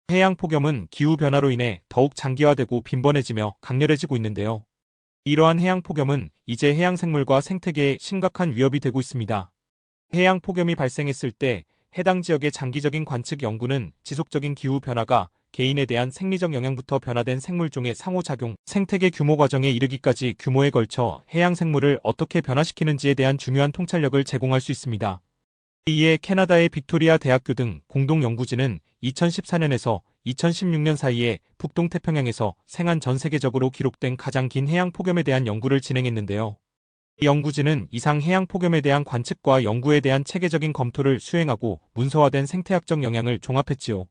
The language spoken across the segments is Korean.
해양 폭염은 기후변화로 인해 더욱 장기화되고 빈번해지며 강렬해지고 있는데요. 이러한 해양 폭염은 이제 해양 생물과 생태계에 심각한 위협이 되고 있습니다. 해양 폭염이 발생했을 때 해당 지역의 장기적인 관측 연구는 지속적인 기후 변화가 개인에 대한 생리적 영향부터 변화된 생물종의 상호작용, 생태계 규모 과정에 이르기까지 규모에 걸쳐 해양 생물을 어떻게 변화시키는지에 대한 중요한 통찰력을 제공할 수 있습니다. 이에 캐나다의 빅토리아 대학교 등 공동 연구진은 2014년에서 2016년 사이에 북동태평양에서 생한 전 세계적으로 기록된 가장 긴 해양 폭염에 대한 연구를 진행했는데요. 이 연구진은 이상 해양 폭염에 대한 관측과 연구에 대한 체계적인 검토를 수행하고 문서화된 생태학적 영향을 종합했지요.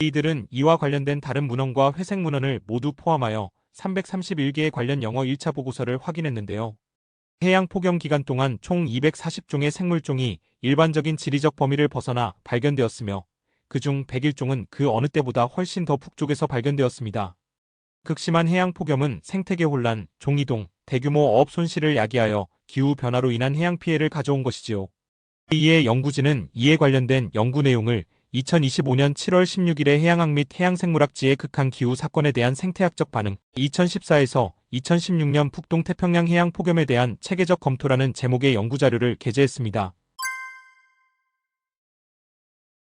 이들은 이와 관련된 다른 문헌과 회색 문헌을 모두 포함하여 331개의 관련 영어 1차 보고서를 확인했는데요. 해양 폭염 기간 동안 총 240종의 생물종이 일반적인 지리적 범위를 벗어나 발견되었으며 그중 101종은 그 어느 때보다 훨씬 더 북쪽에서 발견되었습니다. 극심한 해양 폭염은 생태계 혼란, 종이동, 대규모 어업 손실을 야기하여 기후변화로 인한 해양 피해를 가져온 것이지요. 이에 연구진은 이에 관련된 연구 내용을 2025년 7월 16일의 해양학 및 해양생물학지의 극한 기후 사건에 대한 생태학적 반응, 2014에서 2016년 북동태평양 해양 폭염에 대한 체계적 검토라는 제목의 연구자료를 게재했습니다.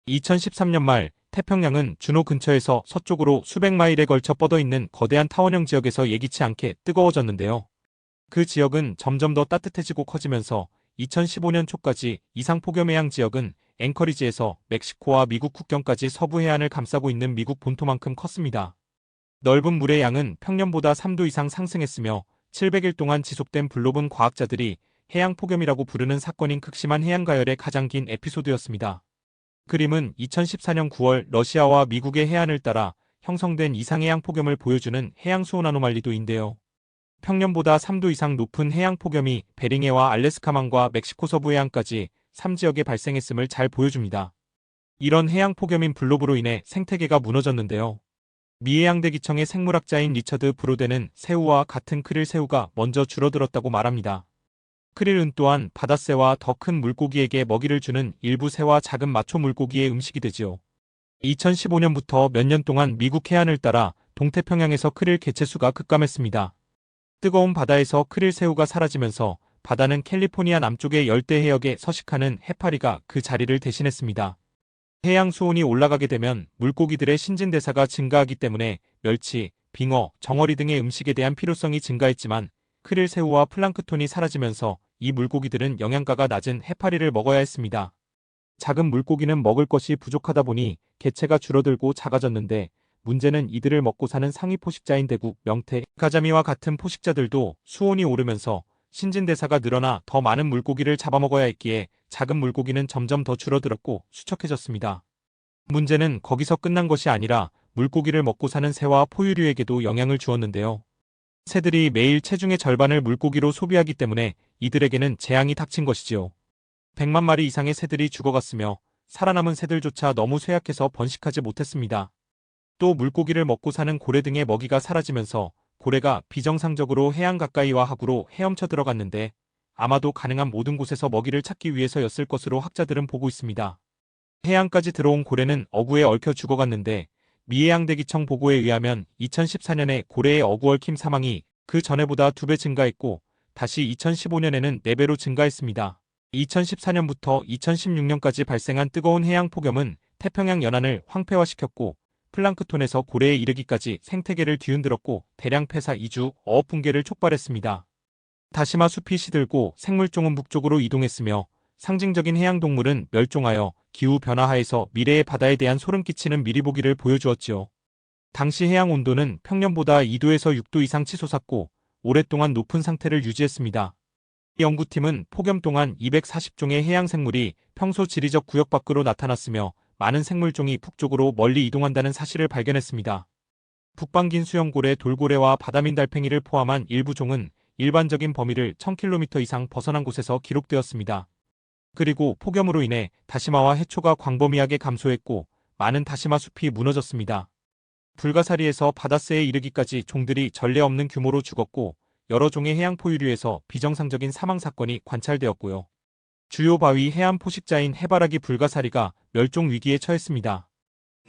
2013년 말 태평양은 준호 근처에서 서쪽으로 수백 마일에 걸쳐 뻗어있는 거대한 타원형 지역에서 예기치 않게 뜨거워졌는데요. 그 지역은 점점 더 따뜻해지고 커지면서 2015년 초까지 이상 폭염 해양 지역은 앵커리지에서 멕시코와 미국 국경까지 서부 해안을 감싸고 있는 미국 본토만큼 컸습니다. 넓은 물의 양은 평년보다 3도 이상 상승했으며 700일 동안 지속된 불로분 과학자들이 해양 폭염이라고 부르는 사건인 극심한 해양 가열의 가장 긴 에피소드였습니다. 그림은 2014년 9월 러시아와 미국의 해안을 따라 형성된 이상해양 폭염을 보여주는 해양 수온 아노말리도인데요. 평년보다 3도 이상 높은 해양 폭염이 베링해와 알래스카만과 멕시코 서부 해안까지 3지역에 발생했음을 잘 보여줍니다. 이런 해양 폭염인 블로브로 인해 생태계가 무너졌는데요. 미 해양대기청의 생물학자인 리처드 브로데는 새우와 같은 크릴 새우가 먼저 줄어들었다고 말합니다. 크릴은 또한 바다새와 더 큰 물고기에게 먹이를 주는 일부 새와 작은 마초 물고기의 음식이 되지요. 2015년부터 몇 년 동안 미국 해안을 따라 동태평양에서 크릴 개체수가 급감했습니다. 뜨거운 바다에서 크릴 새우가 사라지면서 바다는 캘리포니아 남쪽의 열대 해역에 서식하는 해파리가 그 자리를 대신했습니다. 해양 수온이 올라가게 되면 물고기들의 신진대사가 증가하기 때문에 멸치, 빙어, 정어리 등의 음식에 대한 필요성이 증가했지만 크릴 새우와 플랑크톤이 사라지면서 이 물고기들은 영양가가 낮은 해파리를 먹어야 했습니다. 작은 물고기는 먹을 것이 부족하다 보니 개체가 줄어들고 작아졌는데 문제는 이들을 먹고 사는 상위 포식자인 대구, 명태, 가자미와 같은 포식자들도 수온이 오르면서 신진대사가 늘어나 더 많은 물고기를 잡아먹어야 했기에 작은 물고기는 점점 더 줄어들었고 수척해졌습니다. 문제는 거기서 끝난 것이 아니라 물고기를 먹고 사는 새와 포유류에게도 영향을 주었는데요. 새들이 매일 체중의 절반을 물고기로 소비하기 때문에 이들에게는 재앙이 닥친 것이지요. 100만 마리 이상의 새들이 죽어갔으며 살아남은 새들조차 너무 쇠약해서 번식하지 못했습니다. 또 물고기를 먹고 사는 고래 등의 먹이가 사라지면서 고래가 비정상적으로 해안 가까이와 하구로 헤엄쳐 들어갔는데 아마도 가능한 모든 곳에서 먹이를 찾기 위해서였을 것으로 학자들은 보고 있습니다. 해안까지 들어온 고래는 어구에 얽혀 죽어갔는데 미해양대기청 보고에 의하면 2014년에 고래의 어구 얽힘 사망이 그 전에보다 2배 증가했고 다시 2015년에는 4배로 증가했습니다. 2014년부터 2016년까지 발생한 뜨거운 해양 폭염은 태평양 연안을 황폐화시켰고 플랑크톤에서 고래에 이르기까지 생태계를 뒤흔들었고 대량 폐사 이주, 어업 붕괴를 촉발했습니다. 다시마 숲이 시들고 생물종은 북쪽으로 이동했으며 상징적인 해양동물은 멸종하여 기후변화하에서 미래의 바다에 대한 소름 끼치는 미리보기를 보여주었지요. 당시 해양 온도는 평년보다 2도에서 6도 이상 치솟았고 오랫동안 높은 상태를 유지했습니다. 연구팀은 폭염 동안 240종의 해양생물이 평소 지리적 구역 밖으로 나타났으며 많은 생물종이 북쪽으로 멀리 이동한다는 사실을 발견했습니다. 북방긴 수염고래, 돌고래와 바다민 달팽이를 포함한 일부 종은 일반적인 범위를 1000km 이상 벗어난 곳에서 기록되었습니다. 그리고 폭염으로 인해 다시마와 해초가 광범위하게 감소했고 많은 다시마 숲이 무너졌습니다. 불가사리에서 바다새에 이르기까지 종들이 전례 없는 규모로 죽었고 여러 종의 해양 포유류에서 비정상적인 사망 사건이 관찰되었고요. 주요 바위 해안 포식자인 해바라기 불가사리가 멸종 위기에 처했습니다.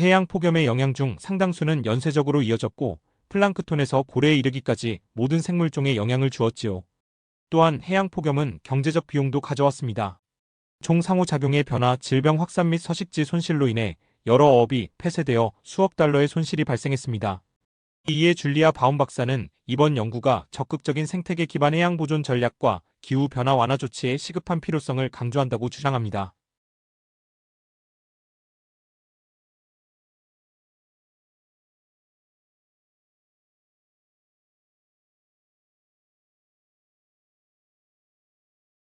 해양 폭염의 영향 중 상당수는 연쇄적으로 이어졌고 플랑크톤에서 고래에 이르기까지 모든 생물종에 영향을 주었지요. 또한 해양 폭염은 경제적 비용도 가져왔습니다. 총 상호작용의 변화, 질병 확산 및 서식지 손실로 인해 여러 어업이 폐쇄되어 수억 달러의 손실이 발생했습니다. 이에 줄리아 바움 박사는 이번 연구가 적극적인 생태계 기반 해양 보존 전략과 기후 변화 완화 조치의 시급한 필요성을 강조한다고 주장합니다.